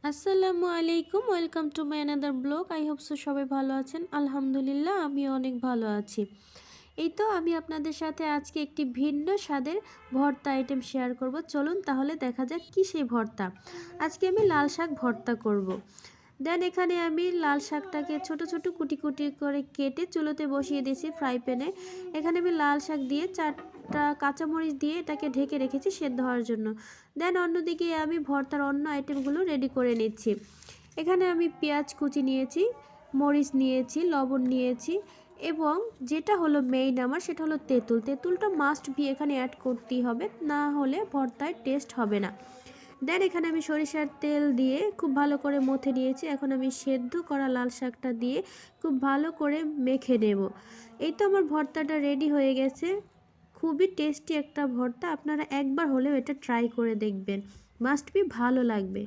আসসালামু আলাইকুম, welcome to my another blog. I hope so সবাই ভালো আছেন। আলহামদুলিল্লাহ আমি অনেক ভালো আছি। এই তো আমি আপনাদের সাথে আজকে একটি ভিন্ন স্বাদের ভর্তা আইটেম শেয়ার করব। চলুন তাহলে দেখা যাক কি সেই ভর্তা। আজকে আমি লাল শাক ভর্তা করব। দেন এখানে আমি লাল শাকটাকে ছোট ছোট কুটি কুটি করে কেটে চুলোতে বসিয়ে দিয়েছি ফ্রাই প্যানে। এখানে আমি লাল শাক দিয়ে 4টা কাঁচামরিচ দিয়ে এটাকে ঢেকে রেখেছি সেদ্ধ হওয়ার জন্য। দেন অন্যদিকে আমি ভর্তার অন্য আইটেমগুলো রেডি করে নিচ্ছি। এখানে আমি পেঁয়াজ কুচি নিয়েছি, মরিচ নিয়েছি, লবণ নিয়েছি এবং যেটা হলো মেইন আমার সেটা হলো তেঁতুল। তেঁতুলটা মাস্ট বি এখানে অ্যাড করতেই হবে, না হলে ভর্তায় টেস্ট হবে না। দেন এখানে আমি সরিষার তেল দিয়ে খুব ভালো করে মথে নিয়েছি। এখন আমি সেদ্ধ করা লাল শাকটা দিয়ে খুব ভালো করে মেখে নেব। এই তো আমার ভর্তাটা রেডি হয়ে গেছে। খুবই টেস্টি একটা ভর্তা, আপনারা একবার হলেও এটা ট্রাই করে দেখবেন, মাস্ট বি ভালো লাগবে।